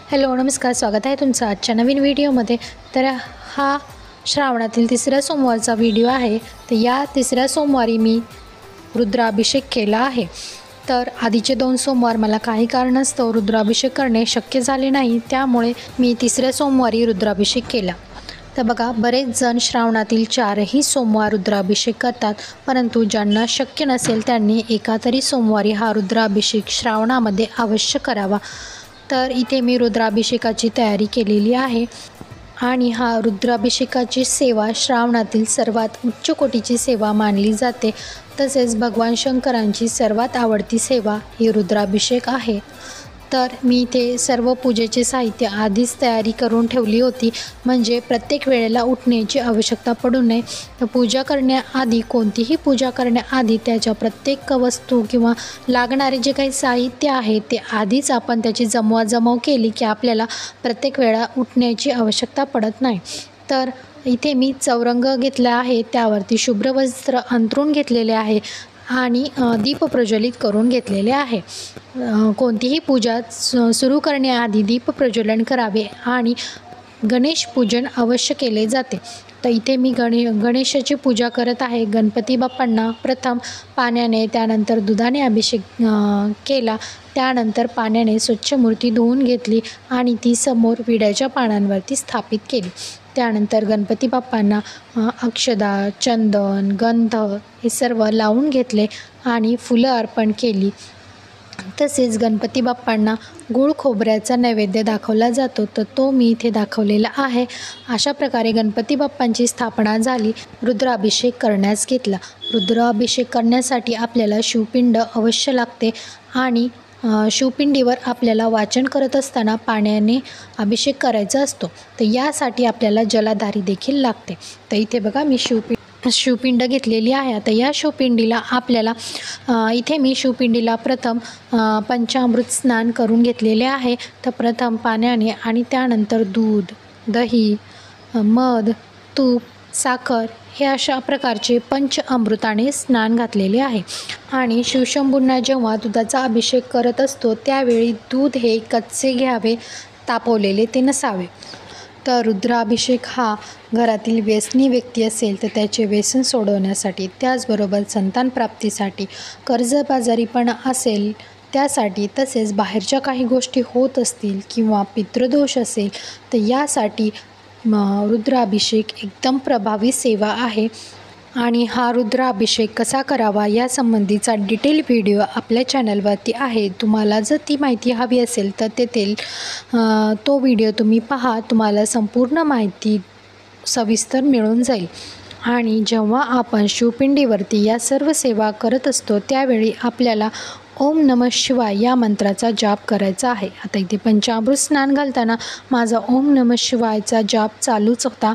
Hello नमस्कार, स्वागत आहे तुमचं आजच्या नवीन व्हिडिओमध्ये। तर हा श्रावणातील तिसऱ्या सोमवारचा व्हिडिओ आहे। तर या तिसऱ्या सोमवारी मी रुद्राभिषेक केला आहे। तर आधीचे 2 सोमवार मला काही कारणास्तव रुद्राभिषेक करणे शक्य झाले नाही, त्यामुळे मी तिसऱ्या सोमवारी रुद्राभिषेक केला। तर बघा, बरेच जण श्रावणातील 4ही सोमवार रुद्राभिषेक करतात, परंतु ज्यांना शक्य नसेल त्यांनी एका तरी सोमवारी हा रुद्राभिषेक श्रावणामध्ये अवश्य करावा। तर इथे मी रुद्राभिषेकाची तयारी केलेली आहे आणि हा रुद्राभिषेकाची सेवा श्रावणातील सर्वात उच्च कोटीची सेवा मानली जाते। तसेच भगवान शंकरांची सर्वात आवडती सेवा ही रुद्राभिषेक आहे। तर मी इथे सर्व पूजेचे साहित्य आधीच तयारी करून ठेवली होती, म्हणजे प्रत्येक वेळेला उठण्याची आवश्यकता पडू नये। तर पूजा करण्याआधी, कोणतीही पूजा करण्याआधी त्याच्या प्रत्येक वस्तू किंवा लागणारे जे काही साहित्य आहे ते आधीच आपण त्याची जमवाजमव केली की आपल्याला प्रत्येक वेळा उठण्याची आवश्यकता पडत नाही। तर इथे मी चौरंग घेतला आहे, त्यावरती शुभ्र वस्त्र अंथरून घेतलेले आहे आणि दीप प्रज्वलित करून घेतलेले आहे। कोणतीही पूजा सुरू करण्याआधी दीप प्रज्वलन करावे आणि गणेश पूजन अवश्य केले जाते। तर इथे मी गणेशाची पूजा करत आहे। गणपती बाप्पांना प्रथम पाण्याने, त्यानंतर दुधाने अभिषेक केला, त्यानंतर पाण्याने स्वच्छ मूर्ती धुवून घेतली आणि ती समोर विड्याच्या पानांवरती स्थापित केली। त्यानंतर गणपती बाप्पांना अक्षदा, चंदन, गंध हे सर्व लावून घेतले आणि फुलं अर्पण केली। तसेच गणपती बाप्पांना गूळ खोबऱ्याचा नैवेद्य दाखवला जातो, तर तो मी इथे दाखवलेला आहे। अशा प्रकारे गणपती बाप्पांची स्थापना झाली। रुद्राभिषेक करण्यास घेतला। रुद्राभिषेक करण्यासाठी आपल्याला शिवपिंड अवश्य लागते आणि शिवपिंडीवर आपल्याला वाचन करत असताना पाण्याने अभिषेक करायचा असतो, तर यासाठी आपल्याला जलाधारी देखील लागते। तर इथे बघा, मी शिवपिंड घेतलेली आहे। आता या शिवपिंडीला आपल्याला इथे मी शिवपिंडीला प्रथम पंचामृत स्नान करून घेतलेले आहे। तर प्रथम पाण्याने आणि त्यानंतर दूध, दही, मध, तूप, साखर हे अशा प्रकारचे पंचामृताने स्नान घातलेले आहे। आणि शिवशंभूंना जेव्हा दुधाचा अभिषेक करत असतो त्यावेळी दूध हे कच्चे घ्यावे, तापवलेले ते नसावे। तर रुद्राभिषेक हा घरातील व्यसनी व्यक्ती असेल तर त्याचे व्यसन सोडवण्यासाठी, त्याचबरोबर संतान प्राप्तीसाठी, कर्जबाजारीपणा असेल त्यासाठी, तसेच बाहेरच्या काही गोष्टी होत असतील किंवा पितृदोष असेल तर यासाठी रुद्राभिषेक एकदम प्रभावी सेवा आहे। आणि हा रुद्राभिषेक कसा करावा या संबंधीचा डिटेल व्हिडिओ आपल्या चॅनलवरती आहे। तुम्हाला जर ती माहिती हवी असेल तर तेथील तो व्हिडिओ तुम्ही पहा, तुम्हाला संपूर्ण माहिती सविस्तर मिळून जाईल। आणि जेव्हा आपण शिवपिंडीवरती या सर्व सेवा करत असतो त्यावेळी आपल्याला ओम नमः शिवाय या मंत्राचा जाप करायचा आहे। आता इथे पंचामृत स्नान घालताना माझा ओम नमः शिवायचा जाप चालूच होता।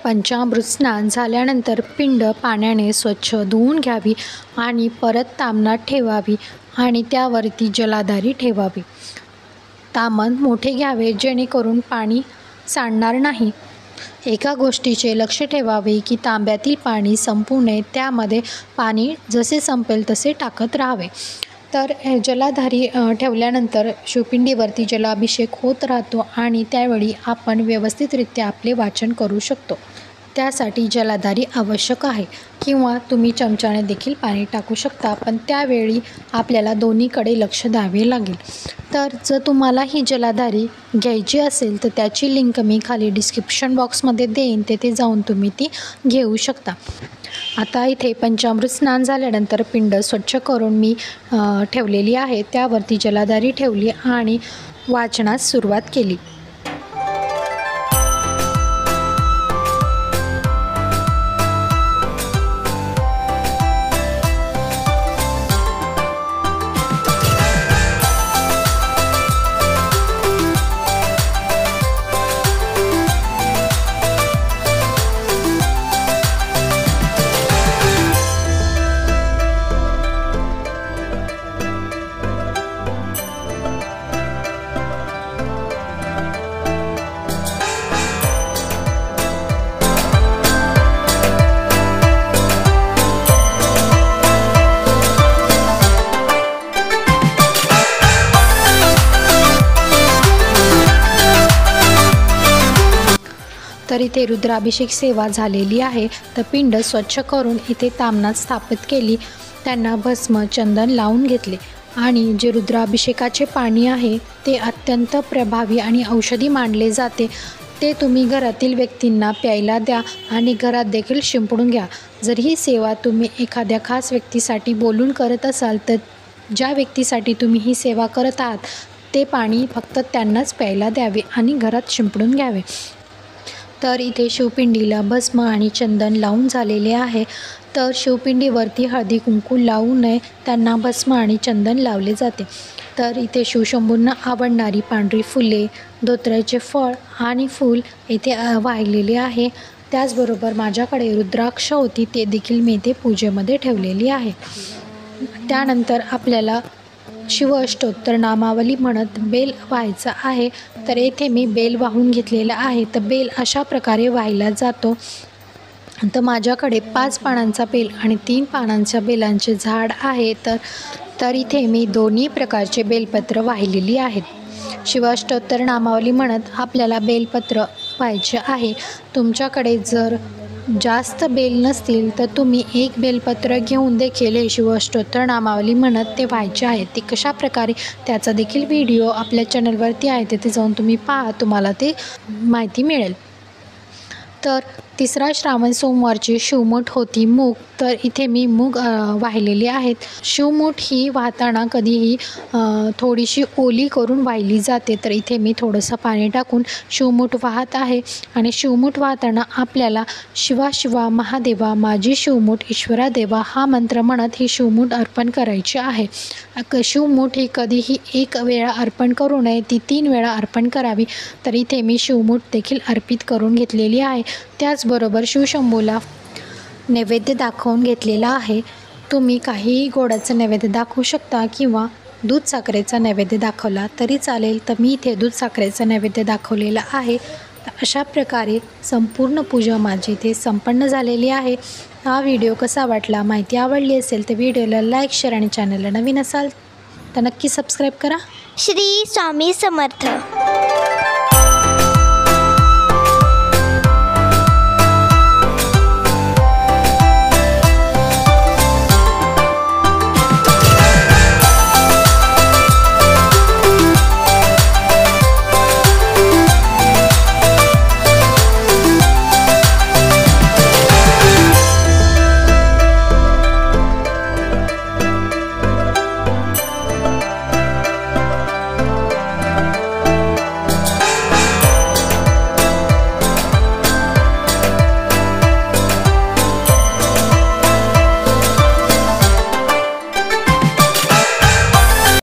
पंचामृत स्नान झाल्यानंतर पिंड पाण्याने स्वच्छ धुवून घ्यावी आणि परत तामनात ठेवावी आणि त्यावरती जलाधारी ठेवावी। तामन मोठे घ्यावे जेणेकरून पाणी सांडणार नाही। एका गोष्टीचे लक्ष ठेवावे की तांब्यातील पाणी संपू नये, त्यामध्ये पाणी जसे संपेल तसे टाकत राहावे। तर जलाधारी ठेवल्यानंतर शिवपिंडीवरती जलाभिषेक होत राहतो आणि त्यावेळी आपण व्यवस्थितरित्या आपले वाचन करू शकतो। त्यासाठी जलाधारी आवश्यक आहे, किंवा तुम्ही चमच्याने देखील पाणी टाकू शकता, पण त्यावेळी आपल्याला दोन्हीकडे लक्ष द्यावे लागेल। तर जर तुम्हाला ही जलाधारी घ्यायची असेल तर त्याची लिंक मी खाली डिस्क्रिप्शन बॉक्समध्ये देईन, तेथे जाऊन तुम्ही ती घेऊ शकता। आता इथे पंचामृत स्नान झाल्यानंतर पिंड स्वच्छ करून मी ठेवलेली आहे, त्यावरती जलाधारी ठेवली आणि वाचनास सुरुवात केली। तर इथे रुद्राभिषेक सेवा झालेली आहे. तर पिंड स्वच्छ करून इथे ताम्हनात स्थापित केली. त्यांना भस्म चंदन लावून घेतले आणि जे रुद्राभिषेकाचे पाणी आहे ते अत्यंत प्रभावी आणि औषधी मानले जाते. ते तुम्ही घरातील व्यक्तींना प्यायला द्या आणि घरात देखील शिंपडून घ्या. जर ही सेवा तुम्ही एखाद्या खास व्यक्तीसाठी बोलून करत असाल तर ज्या व्यक्तीसाठी तुम्ही ही सेवा करत आहात ते पाणी फक्त त्यांनाच प्यायला द्यावे आणि घरात शिंपडून घ्यावे. तर इथे शिवपिंडीला भस्म आणि चंदन लावून झालेले आहे. तर शिवपिंडीवरती हळदी कुंकू लावू नये, त्यांना भस्म आणि चंदन लावले जाते. तर इथे शिवशंभूंना आवडणारी पांढरी फुले, धोत्र्याचे फळ आणि फूल इथे वाहिलेले आहे. त्याचबरोबर माझ्याकडे रुद्राक्ष होती, ते देखील मी इथे पूजेमध्ये ठेवलेली आहे. त्यानंतर आपल्याला शिवअष्टोत्तर नामावली म्हणत बेल व्हायचा आहे. तर येथे मी बेल वाहून घेतलेला आहे. तर बेल अशा प्रकारे वाहिला जातो. तर माझ्याकडे 5 पानांचा बेल आणि 3 पानांच्या बेलांचे झाड आहे. तर इथे मी दोन्ही प्रकारचे बेलपत्र वाहिलेली आहेत. शिवाष्टोत्तर नामावली म्हणत आपल्याला बेलपत्र व्हायचे आहे. तुमच्याकडे जर जास्त बेल नसतील तर तुम्ही एक बेलपत्र घेऊन देखील हे शिवाष्टोत्तर नामावली म्हणत ते व्हायचे आहे. ते कशा प्रकारे त्याचा देखील व्हिडिओ आपल्या चॅनलवरती आहे, तिथे जाऊन तुम्ही पहा, तुम्हाला ते माहिती मिळेल. तर तिसरा श्रावण सोमवारची शिवमूठ होती मूग. तर इथे मी मूग वाहिलेली आहेत. शिवमूठ ही वाहताना कधीही थोडीशी ओली करून वाहिली जाते. तर इथे मी थोडंसं पाणी टाकून शिवमूठ वाहत आहे आणि शिवमूठ वाहताना आपल्याला शिवा शिवा महादेवा माझी शिवमूठ ईश्वरा देवा हा मंत्र म्हणत ही शिवमूठ अर्पण करायची आहे. शिवमूठ ही कधीही एक वेळा अर्पण करू नये, ती 3 वेळा अर्पण करावी. तर इथे मी शिवमूठ देखील अर्पित करून घेतलेली आहे. त्याचबरोबर शिवशंभूला नैवेद्य दाखवून घेतलेला आहे. तुम्ही काहीही गोडाचं नैवेद्य दाखवू शकता किंवा दूध साखरेचा नैवेद्य दाखवला तरी चालेल. तर मी इथे दूध साखरेचा नैवेद्य दाखवलेला आहे. तर अशा प्रकारे संपूर्ण पूजा माझी इथे संपन्न झालेली आहे. हा व्हिडिओ कसा वाटला, माहिती आवडली असेल तर व्हिडिओला लाईक, शेअर आणि चॅनलला नवीन असाल तर नक्की सबस्क्राईब करा. श्री स्वामी समर्थ.